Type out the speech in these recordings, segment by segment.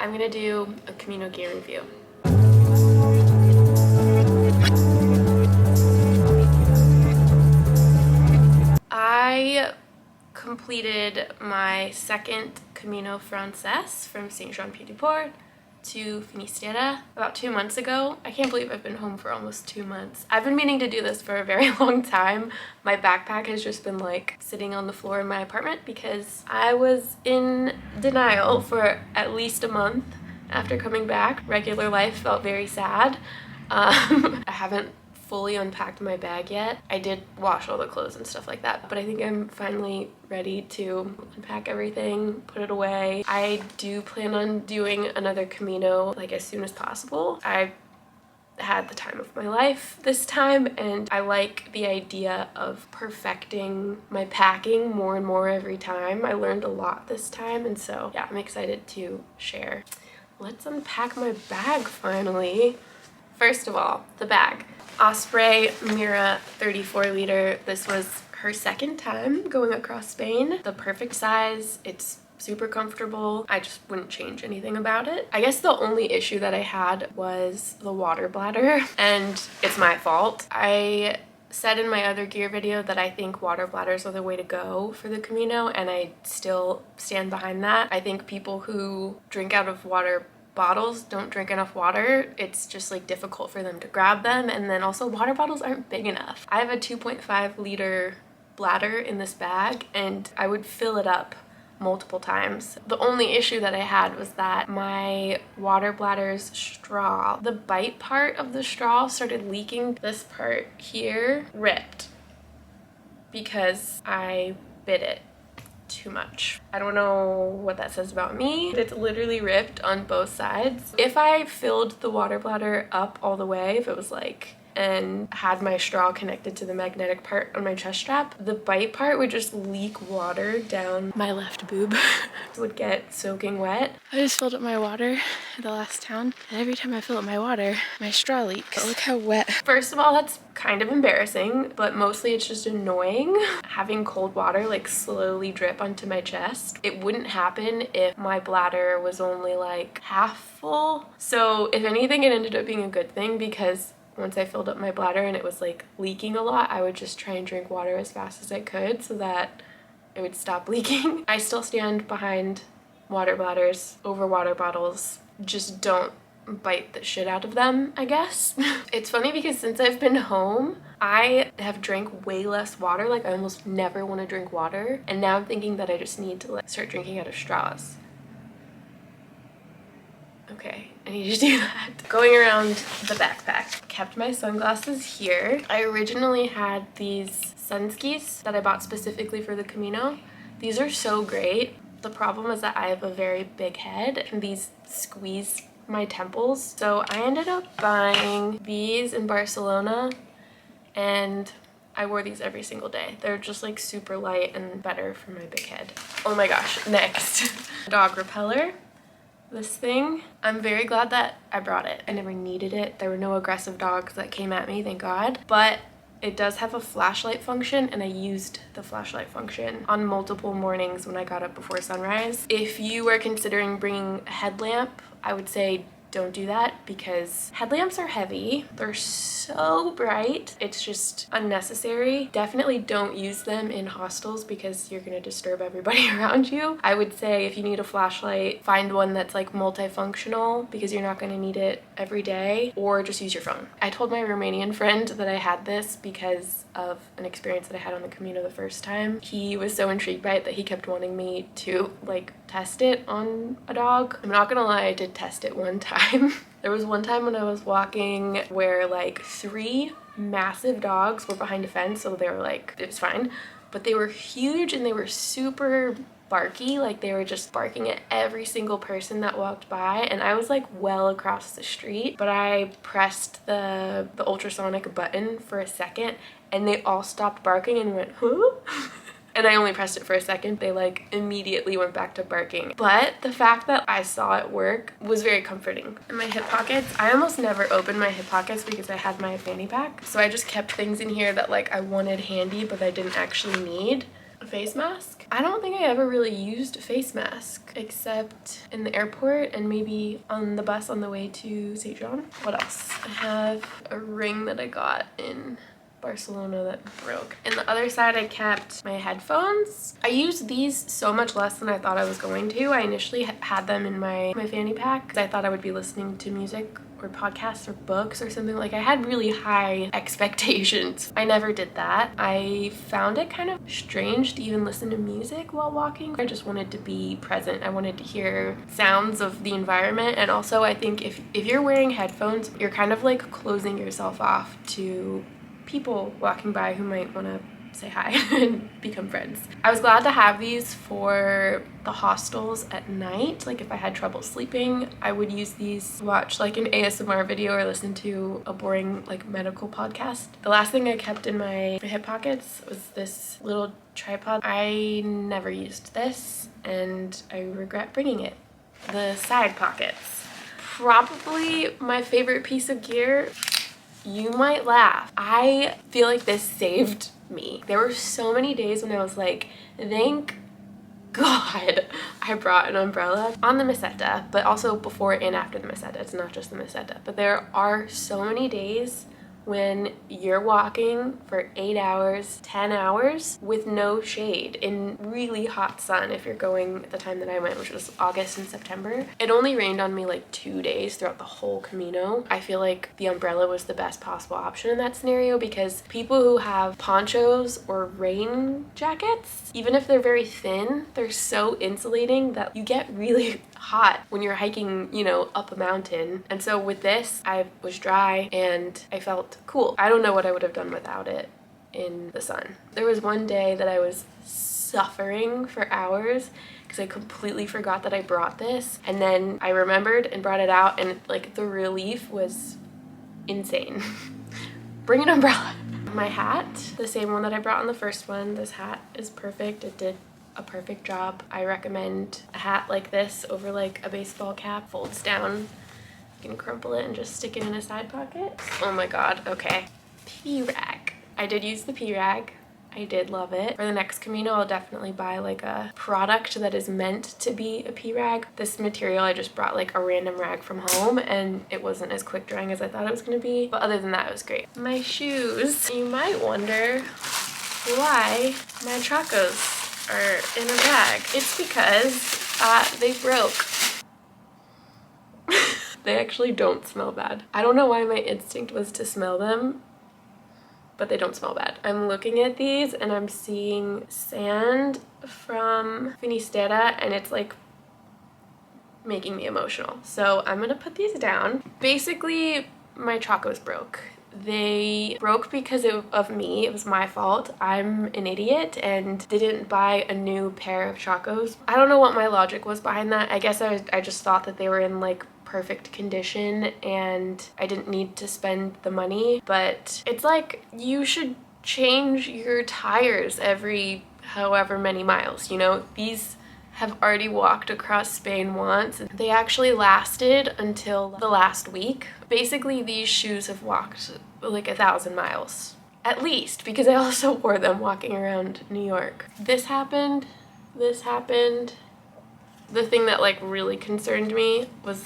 I'm gonna do a Camino gear review. I completed my second Camino Frances from Saint Jean-Pied-de-Port to Finisterre about 2 months ago. I can't believe I've been home for almost 2 months. I've been meaning to do this for a very long time. My backpack has just been like sitting on the floor in my apartment because I was in denial for at least a month after coming back. Regular life felt very sad. I haven't fully unpacked my bag yet. I did wash all the clothes and stuff like that, but I think I'm finally ready to unpack everything, put it away. I do plan on doing another Camino like as soon as possible. I had the time of my life this time, and I like the idea of perfecting my packing more and more every time. I learned a lot this time, and so yeah, I'm excited to share. Let's unpack my bag finally. First of all, the bag. Osprey Mira 34 liter. This was her second time going across Spain. The perfect size. It's super comfortable. I just wouldn't change anything about it. I guess the only issue that I had was the water bladder, and it's my fault. I said in my other gear video that I think water bladders are the way to go for the Camino, and I still stand behind that. I think people who drink out of water bottles don't drink enough water. It's just like difficult for them to grab them, and then also water bottles aren't big enough. I have a 2.5 liter bladder in this bag, and I would fill it up multiple times. The only issue that I had was that my water bladder's straw, the bite part of the straw started leaking. This part here ripped because I bit it too much. I don't know what that says about me. It's literally ripped on both sides. If I filled the water bladder up all the way, if it was like, and had my straw connected to the magnetic part on my chest strap, the bite part would just leak water down my left boob. It would get soaking wet. I just filled up my water at the last town, and every time I fill up my water, my straw leaks. But look how wet. First of all, that's kind of embarrassing, but mostly it's just annoying. Having cold water like slowly drip onto my chest. It wouldn't happen if my bladder was only like half full. So if anything, it ended up being a good thing, because once I filled up my bladder and it was like leaking a lot, I would just try and drink water as fast as I could so that it would stop leaking. I still stand behind water bladders over water bottles. Just don't bite the shit out of them, I guess. It's funny because since I've been home, I have drank way less water. Like I almost never want to drink water. And now I'm thinking that I just need to like start drinking out of straws. Okay, I need to do that. Going around the backpack. Kept my sunglasses here. I originally had these sunskis that I bought specifically for the Camino. These are so great. The problem is that I have a very big head and these squeeze my temples. So I ended up buying these in Barcelona, and I wore these every single day. They're just like super light and better for my big head. Oh my gosh, next. Dog Repeller. This thing, I'm very glad that I brought it. I never needed it. There were no aggressive dogs that came at me, thank God. But it does have a flashlight function, and I used the flashlight function on multiple mornings when I got up before sunrise. If you are considering bringing a headlamp, I would say don't do that, because headlamps are heavy. They're so bright. It's just unnecessary. Definitely don't use them in hostels because you're gonna disturb everybody around you. I would say if you need a flashlight, find one that's like multifunctional, because you're not gonna need it every day, or just use your phone. I told my Romanian friend that I had this because of an experience that I had on the Camino the first time. He was so intrigued by it that he kept wanting me to like test it on a dog. I'm not gonna lie, I did test it one time. There was one time when I was walking where like 3 massive dogs were behind a fence, so they were like, it was fine, but they were huge and they were super barky. Like they were just barking at every single person that walked by, and I was like well across the street, but I pressed the ultrasonic button for a second and they all stopped barking and went, huh? And I only pressed it for a second. They like immediately went back to barking. But the fact that I saw it work was very comforting. In my hip pockets, I almost never opened my hip pockets because I had my fanny pack. So I just kept things in here that like I wanted handy but I didn't actually need. face mask. I don't think I ever really used a face mask except in the airport and maybe on the bus on the way to St. John. What else? I have a ring that I got in Barcelona that broke. And the other side I kept my headphones. I used these so much less than I thought I was going to. I initially had them in my fanny pack because I thought I would be listening to music or podcasts or books or something. Like, I had really high expectations. I never did that. I found it kind of strange to even listen to music while walking. I just wanted to be present. I wanted to hear sounds of the environment. And also I think if you're wearing headphones, you're kind of like closing yourself off to people walking by who might want to say hi and become friends. I was glad to have these for the hostels at night. Like, if I had trouble sleeping, I would use these to watch like an ASMR video or listen to a boring like medical podcast. The last thing I kept in my hip pockets was this little tripod. I never used this and I regret bringing it. The side pockets. Probably my favorite piece of gear. You might laugh. I feel like this saved me. There were so many days when I was like, thank God I brought an umbrella on the meseta, but also before and after the meseta. It's not just the meseta, but there are so many days when you're walking for 8 hours, 10 hours with no shade in really hot sun. If you're going at the time that I went, which was August and September, it only rained on me like 2 days throughout the whole Camino. I feel like the umbrella was the best possible option in that scenario because people who have ponchos or rain jackets, even if they're very thin, they're so insulating that you get really hot when you're hiking, you know, up a mountain. And so with this, I was dry and I felt cool. I don't know what I would have done without it in the sun. There was one day that I was suffering for hours because I completely forgot that I brought this, and then I remembered and brought it out, and like the relief was insane. Bring an umbrella. My hat, the same one that I brought on the first one. This hat is perfect. It did a perfect job. I recommend a hat like this over like a baseball cap. Folds down. You can crumple it and just stick it in a side pocket. Oh my god, okay. Pee rag. I did use the pee rag. I did love it. For the next Camino, I'll definitely buy like a product that is meant to be a pee rag. This material, I just brought like a random rag from home and it wasn't as quick drying as I thought it was gonna be. But other than that, it was great. My shoes. You might wonder why my Chacos are in a bag. It's because they broke. They actually don't smell bad. I don't know why my instinct was to smell them, but they don't smell bad. I'm looking at these and I'm seeing sand from Finisterre and it's like making me emotional. So I'm gonna put these down. Basically, my Chacos broke. They broke because of me. It was my fault. I'm an idiot and didn't buy a new pair of Chacos. I don't know what my logic was behind that. I guess I just thought that they were in like perfect condition and I didn't need to spend the money, but it's like you should change your tires every however many miles, you know? These have already walked across Spain once. They actually lasted until the last week. Basically, these shoes have walked like 1,000 miles at least, because I also wore them walking around New York. This happened, this happened. The thing that like really concerned me was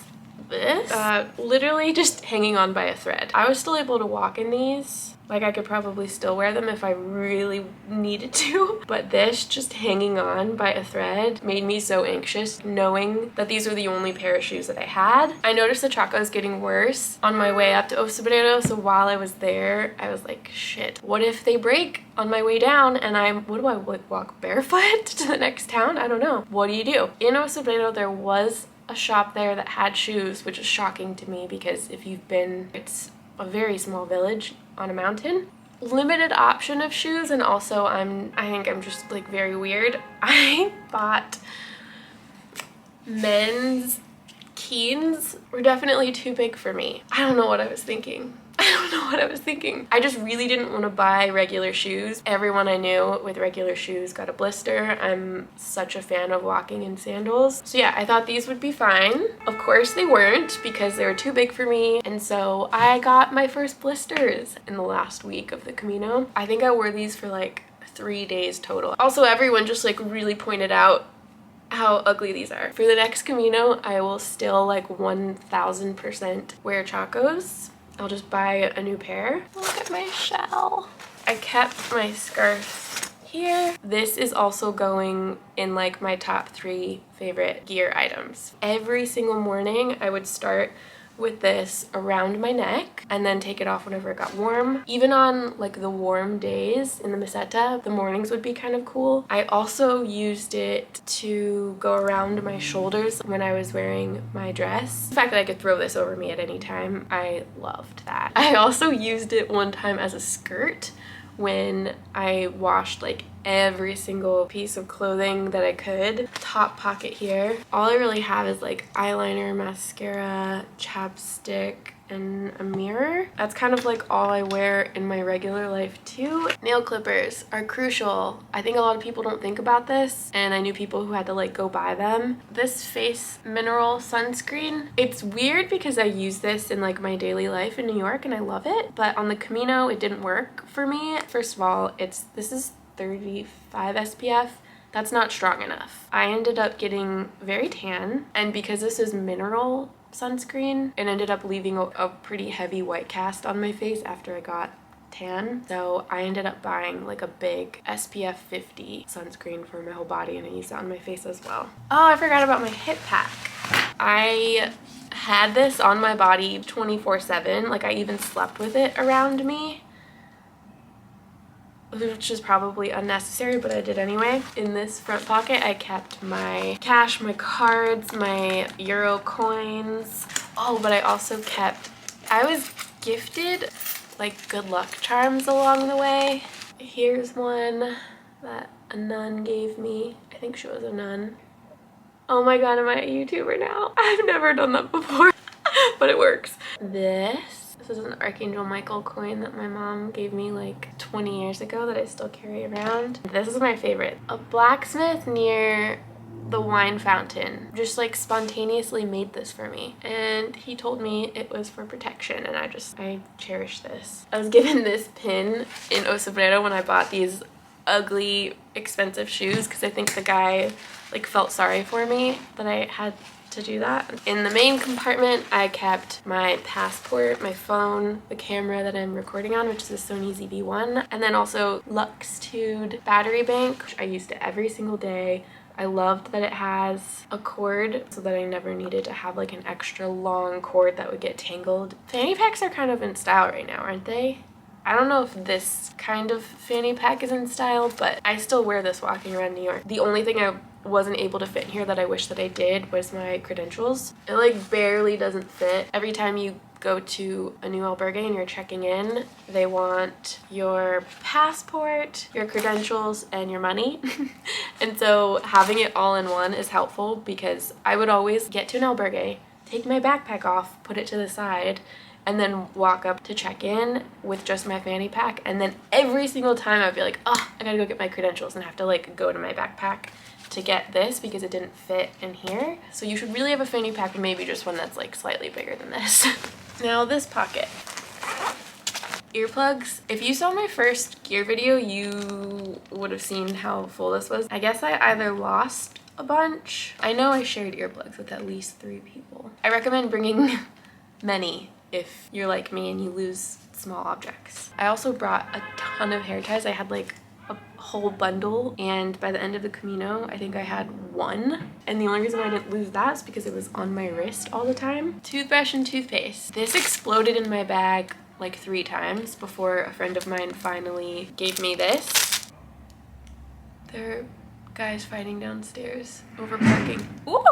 this, literally just hanging on by a thread. I was still able to walk in these. Like, I could probably still wear them if I really needed to, but this just hanging on by a thread made me so anxious knowing that these were the only pair of shoes that I had. I noticed the Chacos getting worse on my way up to Bladder, so while I was there, I was like, shit, what if they break on my way down and what do I like, walk barefoot to the next town? I don't know. What do you do? In Bladder, there was a shop there that had shoes, which is shocking to me because if you've been, it's a very small village on a mountain. Limited option of shoes, and also I think I'm just like very weird. I bought men's Keens. Were definitely too big for me. I don't know what I was thinking. I just really didn't want to buy regular shoes. Everyone I knew with regular shoes got a blister. I'm such a fan of walking in sandals. So yeah, I thought these would be fine. Of course they weren't because they were too big for me. And so I got my first blisters in the last week of the Camino. I think I wore these for like 3 days total. Also, everyone just like really pointed out how ugly these are. For the next Camino, I will still like 1000% wear Chacos. I'll just buy a new pair. Look at my shell. I kept my scarf here. This is also going in like my top 3 favorite gear items. Every single morning I would start with this around my neck and then take it off whenever it got warm. Even on like the warm days in the meseta, the mornings would be kind of cool. I also used it to go around my shoulders when I was wearing my dress. The fact that I could throw this over me at any time, I loved that. I also used it one time as a skirt when I washed like every single piece of clothing that I could. Top pocket here. All I really have is like eyeliner, mascara, chapstick, and a mirror. That's kind of like all I wear in my regular life too. Nail clippers are crucial. I think a lot of people don't think about this, and I knew people who had to like go buy them. This face mineral sunscreen, it's weird because I use this in like my daily life in New York and I love it, but on the Camino it didn't work for me. First of all, this is 35 SPF. That's not strong enough. I ended up getting very tan, and because this is mineral sunscreen, it ended up leaving a pretty heavy white cast on my face after I got tan. So I ended up buying like a big SPF 50 sunscreen for my whole body, and I used that on my face as well. Oh, I forgot about my hip pack. I had this on my body 24/7. Like I even slept with it around me, which is probably unnecessary, but I did anyway. In this front pocket, I kept my cash, my cards, my euro coins. Oh, but I also kept, I was gifted like good luck charms along the way. Here's one that a nun gave me. I think she was a nun. Oh my god, am I a YouTuber now? I've never done that before, but it works. This is an Archangel Michael coin that my mom gave me like 20 years ago that I still carry around. This is my favorite. A blacksmith near the wine fountain just like spontaneously made this for me, and he told me it was for protection, and I cherish this. I was given this pin in Osobrero when I bought these ugly expensive shoes because I think the guy like felt sorry for me that I had to do that. In the main compartment, I kept my passport, my phone, the camera that I'm recording on, which is a Sony ZV-1, and then also Luxtude battery bank, which I used it every single day. I loved that it has a cord so that I never needed to have like an extra long cord that would get tangled. Fanny packs are kind of in style right now, aren't they? I don't know if this kind of fanny pack is in style, but I still wear this walking around New York. The only thing I wasn't able to fit in here that I wish that I did was my credentials. It like barely doesn't fit. Every time you go to a new albergue and you're checking in, they want your passport, your credentials, and your money. And so having it all in one is helpful because I would always get to an albergue, take my backpack off, put it to the side, and then walk up to check in with just my fanny pack. And then every single time I'd be like, oh, I gotta go get my credentials, and have to like go to my backpack to get this because it didn't fit in here. So you should really have a fanny pack, or maybe just one that's like slightly bigger than this. Now this pocket. Earplugs. If you saw my first gear video, you would have seen how full this was. I guess I either lost a bunch. I know I shared earplugs with at least 3 people. I recommend bringing many if you're like me and you lose small objects. I also brought a ton of hair ties. I had like a whole bundle, and by the end of the Camino I think I had 1, and the only reason why I didn't lose that is because it was on my wrist all the time. Toothbrush and toothpaste. This exploded in my bag like 3 times before a friend of mine finally gave me this. There are guys fighting downstairs over parking. Ooh!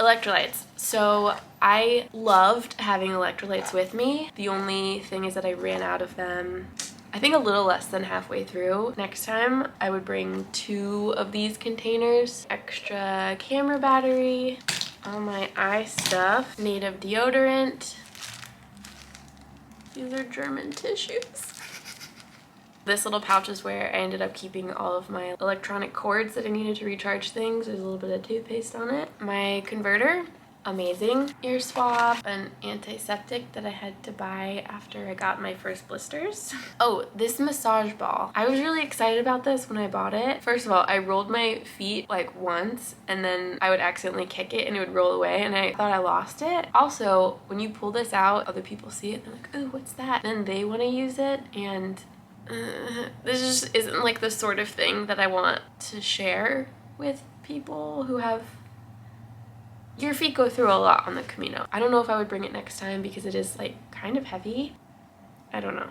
Electrolytes. So I loved having electrolytes with me. The only thing is that I ran out of them, I think a little less than halfway through. Next time I would bring 2 of these containers. Extra camera battery, all my eye stuff, native deodorant. These are German tissues. This little pouch is where I ended up keeping all of my electronic cords that I needed to recharge things. There's a little bit of toothpaste on it. My converter amazing ear swab, an antiseptic that I had to buy after I got my first blisters. Oh, this massage ball. I was really excited about this when I bought it. First of all, I rolled my feet like once and then I would accidentally kick it and it would roll away and I thought I lost it. Also, when you pull this out, other people see it and they're like, oh, what's that? Then they want to use it and this just isn't like the sort of thing that I want to share with people who have... Your feet go through a lot on the Camino. I don't know if I would bring it next time because it is like kind of heavy. I don't know.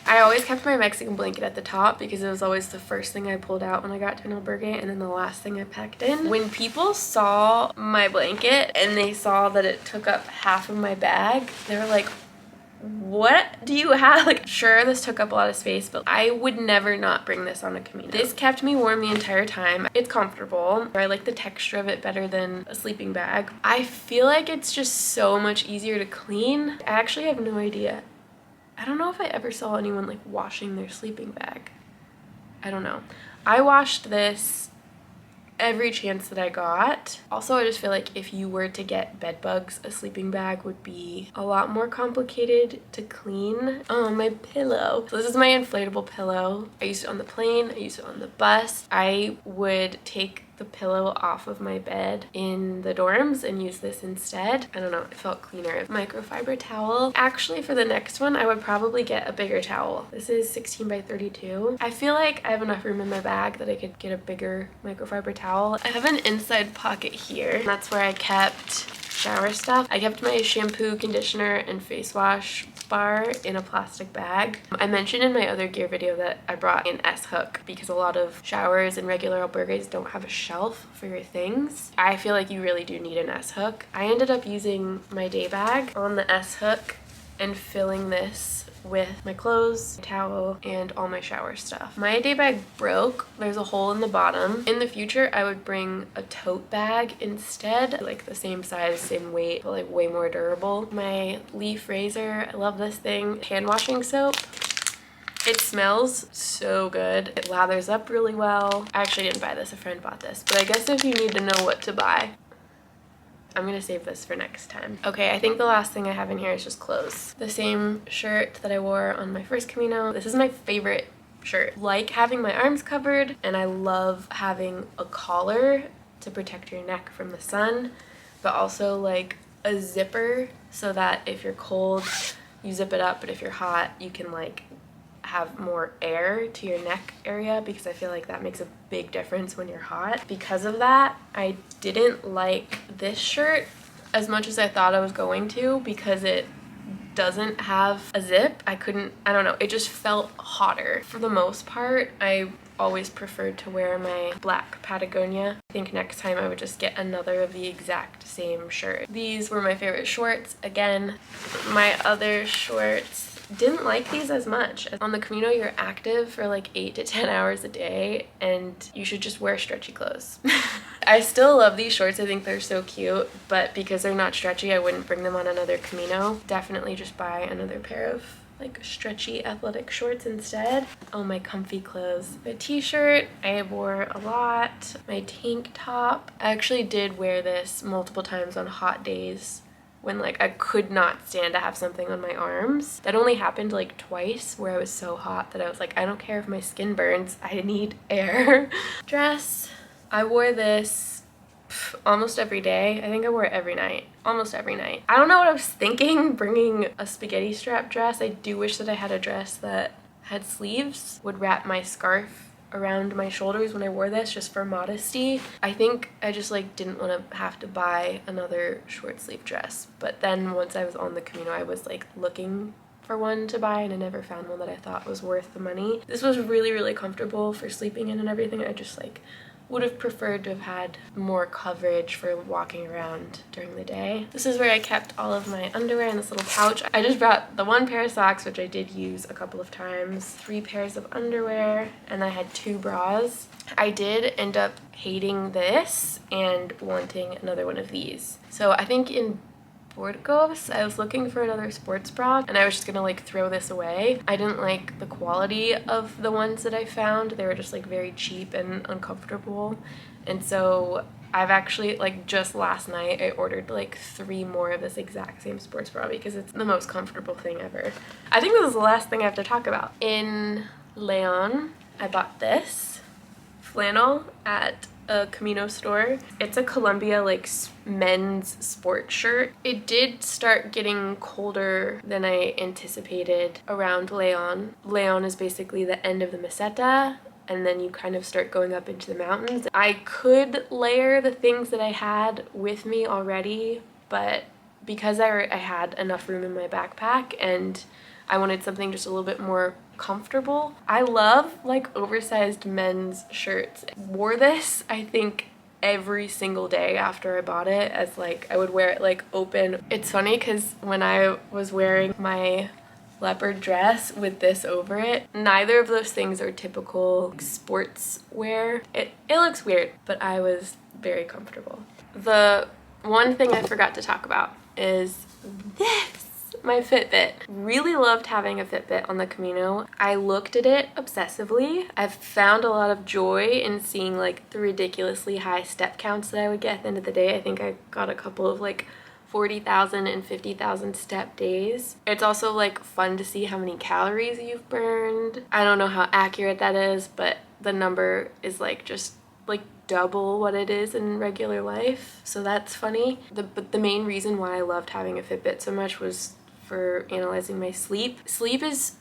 I always kept my Mexican blanket at the top because it was always the first thing I pulled out when I got to an albergue and then the last thing I packed in. When people saw my blanket and they saw that it took up half of my bag, they were like, what do you have? Like, sure, this took up a lot of space, but I would never not bring this on a Camino. This kept me warm the entire time. It's comfortable. I like the texture of it better than a sleeping bag. I feel like it's just so much easier to clean. I actually have no idea. I don't know if I ever saw anyone like washing their sleeping bag. I don't know. I washed this every chance that I got. Also, I just feel like if you were to get bed bugs, a sleeping bag would be a lot more complicated to clean. Oh, my pillow. So this is my inflatable pillow. I used it on the plane, I used it on the bus. I would take the pillow off of my bed in the dorms and use this instead. I don't know, it felt cleaner. Microfiber towel. Actually, for the next one, I would probably get a bigger towel. This is 16 by 32. I feel like I have enough room in my bag that I could get a bigger microfiber towel. I have an inside pocket here. That's where I kept shower stuff. I kept my shampoo, conditioner, and face wash bar in a plastic bag. I mentioned in my other gear video that I brought an S-hook because a lot of showers and regular albergues don't have a shelf for your things. I feel like you really do need an S-hook. I ended up using my day bag on the S-hook and filling this with my clothes, my towel, and all my shower stuff. My day bag broke. There's a hole in the bottom. In the future, I would bring a tote bag instead, like the same size, same weight, but like way more durable. My leaf razor, I love this thing. Hand-washing soap. It smells so good. It lathers up really well. I actually didn't buy this, a friend bought this, but I guess if you need to know what to buy, I'm gonna save this for next time. Okay, I think the last thing I have in here is just clothes. The same shirt that I wore on my first Camino. This is my favorite shirt. Like having my arms covered, and I love having a collar to protect your neck from the sun, but also like a zipper so that if you're cold, you zip it up, but if you're hot, you can like have more air to your neck area because I feel like that makes a big difference when you're hot. Because of that, I didn't like this shirt as much as I thought I was going to because it doesn't have a zip. I don't know, it just felt hotter. For the most part, I always preferred to wear my black Patagonia. I think next time I would just get another of the exact same shirt. These were my favorite shorts. Again, my other shorts, didn't like these as much. On the Camino, you're active for like 8 to 10 hours a day and you should just wear stretchy clothes. I still love these shorts. I think they're so cute, but because they're not stretchy, I wouldn't bring them on another Camino. Definitely just buy another pair of like stretchy athletic shorts instead. Oh, my comfy clothes. My t-shirt, I wore a lot. My tank top. I actually did wear this multiple times on hot days when like I could not stand to have something on my arms. That only happened like twice where I was so hot that I was like, I don't care if my skin burns, I need air. Dress, I wore this almost every day. I think I wore it every night, almost every night. I don't know what I was thinking bringing a spaghetti strap dress. I do wish that I had a dress that had sleeves, would wrap my scarf around my shoulders when I wore this just for modesty. I think I just like didn't want to have to buy another short sleeve dress, but then once I was on the Camino, I was like looking for one to buy and I never found one that I thought was worth the money. This was really comfortable for sleeping in and everything. I just like would have preferred to have had more coverage for walking around during the day. This is where I kept all of my underwear in this little pouch. I just brought the one pair of socks, which I did use a couple of times, 3 pairs of underwear, and I had 2 bras. I did end up hating this and wanting another one of these. So I think in Burgos, I was looking for another sports bra and I was just gonna like throw this away. I didn't like the quality of the ones that I found. They were just like very cheap and uncomfortable, and so I've actually, like, just last night I ordered like 3 more of this exact same sports bra because it's the most comfortable thing ever. I think this is the last thing I have to talk about. In Leon, I bought this flannel at a Camino store. It's a Columbia like men's sports shirt. It did start getting colder than I anticipated around Leon. Leon is basically the end of the Meseta, and then you kind of start going up into the mountains. I could layer the things that I had with me already, but because I had enough room in my backpack and I wanted something just a little bit more comfortable. I love like oversized men's shirts. Wore this, I think, every single day after I bought it, as like I would wear it like open. It's funny because when I was wearing my leopard dress with this over it, neither of those things are typical sports wear. It looks weird, but I was very comfortable. The one thing I forgot to talk about is this. My Fitbit. Really loved having a Fitbit on the Camino. I looked at it obsessively. I've found a lot of joy in seeing like the ridiculously high step counts that I would get at the end of the day. I think I got a couple of like 40,000 and 50,000 step days. It's also like fun to see how many calories you've burned. I don't know how accurate that is, but the number is like just like double what it is in regular life, so that's funny. But the main reason why I loved having a Fitbit so much was for analyzing my sleep. Sleep is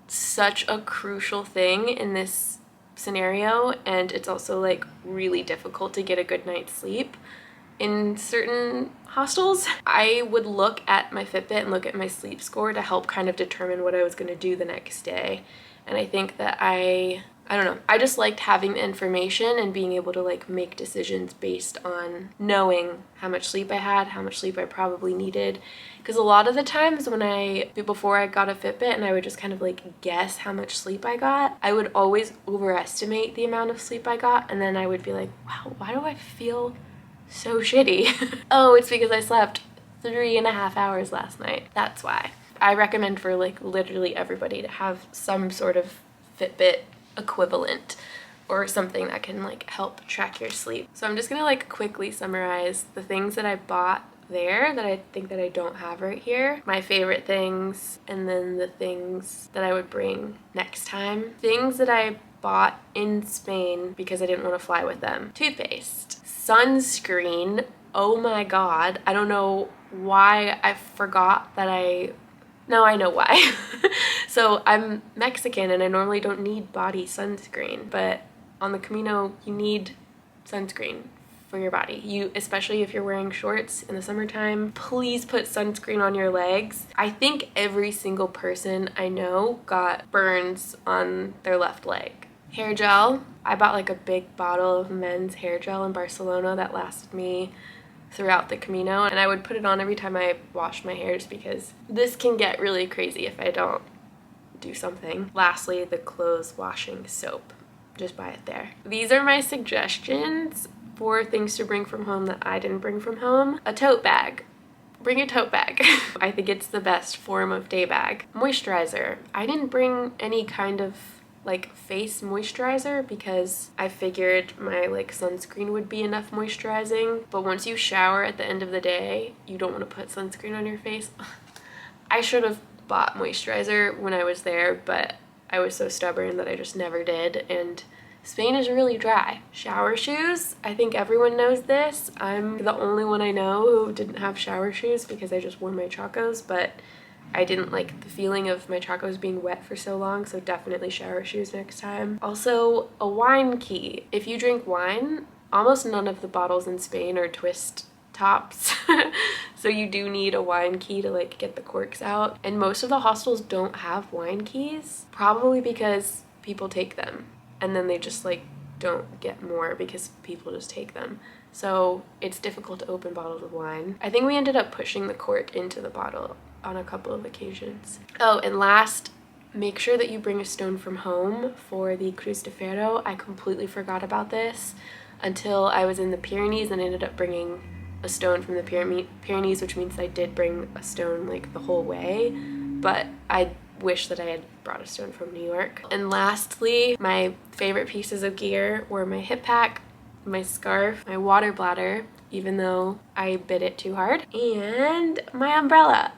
such a crucial thing in this scenario, and it's also like really difficult to get a good night's sleep in certain hostels. I would look at my Fitbit and look at my sleep score to help kind of determine what I was going to do the next day. And I think that I don't know, I just liked having the information and being able to like make decisions based on knowing how much sleep I had, how much sleep I probably needed. Because a lot of the times before I got a Fitbit and I would just kind of like guess how much sleep I got, I would always overestimate the amount of sleep I got, and then I would be like, wow, why do I feel so shitty? Oh, it's because I slept 3.5 hours last night. That's why. I recommend for like literally everybody to have some sort of Fitbit equivalent or something that can like help track your sleep. So I'm just gonna like quickly summarize the things that I bought there that I think that I don't have right here, my favorite things, and then the things that I would bring next time. Things that I bought in Spain because I didn't want to fly with them: toothpaste, sunscreen. Oh my god, I don't know why I forgot that now I know why. So I'm Mexican and I normally don't need body sunscreen, but on the Camino you need sunscreen for your body. Especially if you're wearing shorts in the summertime, please put sunscreen on your legs. I think every single person I know got burns on their left leg. Hair gel. I bought like a big bottle of men's hair gel in Barcelona that lasted me throughout the Camino, and I would put it on every time I washed my hair just because this can get really crazy if I don't do something. Lastly, the clothes washing soap. Just buy it there. These are my suggestions for things to bring from home that I didn't bring from home. A tote bag. Bring a tote bag. I think it's the best form of day bag. Moisturizer. I didn't bring any kind of like face moisturizer because I figured my like sunscreen would be enough moisturizing, but once you shower at the end of the day, you don't want to put sunscreen on your face. I should have bought moisturizer when I was there, but I was so stubborn that I just never did, and Spain is really dry. Shower shoes. I think everyone knows this. I'm the only one I know who didn't have shower shoes because I just wore my Chacos, but I didn't like the feeling of my Chacos being wet for so long, so definitely shower shoes next time. Also, a wine key. If you drink wine, almost none of the bottles in Spain are twist tops, so you do need a wine key to like get the corks out. And most of the hostels don't have wine keys, probably because people take them and then they just like don't get more because people just take them. So it's difficult to open bottles of wine. I think we ended up pushing the cork into the bottle on a couple of occasions. Oh, and last, make sure that you bring a stone from home for the Cruz de Ferro. I completely forgot about this until I was in the Pyrenees and ended up bringing a stone from the Pyrenees, which means I did bring a stone like the whole way, but I wish that I had brought a stone from New York. And lastly, my favorite pieces of gear were my hip pack, my scarf, my water bladder, even though I bit it too hard, and my umbrella.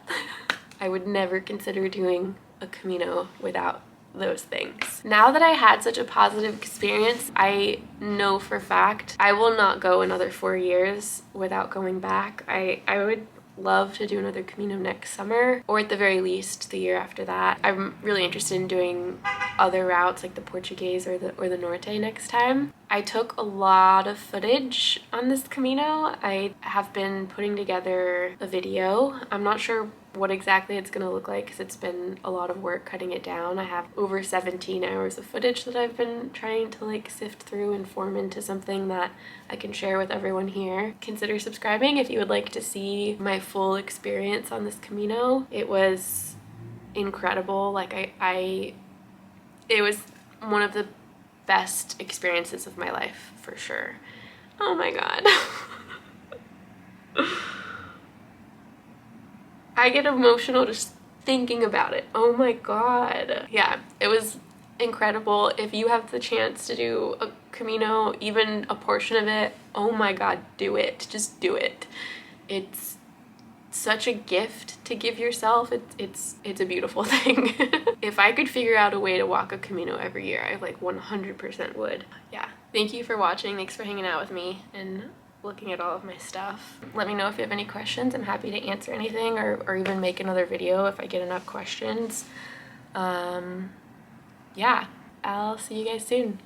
I would never consider doing a Camino without those things. Now that I had such a positive experience, I know for a fact I will not go another 4 years without going back. I would love to do another Camino next summer, or at the very least the year after that. I'm really interested in doing other routes like the Portuguese or the Norte next time. I took a lot of footage on this Camino. I have been putting together a video. I'm not sure what exactly it's gonna look like because it's been a lot of work cutting it down. I have over 17 hours of footage that I've been trying to like sift through and form into something that I can share with everyone here. Consider subscribing if you would like to see my full experience on this Camino. It was incredible. Like it was one of the best experiences of my life for sure. Oh my god. I get emotional just thinking about it. Oh my god. Yeah, it was incredible. If you have the chance to do a Camino, even a portion of it, oh my god, do it. Just do it. It's such a gift to give yourself. It's a beautiful thing. If I could figure out a way to walk a Camino every year, I like 100% would. Yeah. Thank you for watching. Thanks for hanging out with me and looking at all of my stuff. Let me know if you have any questions. I'm happy to answer anything or even make another video if I get enough questions. Yeah, I'll see you guys soon.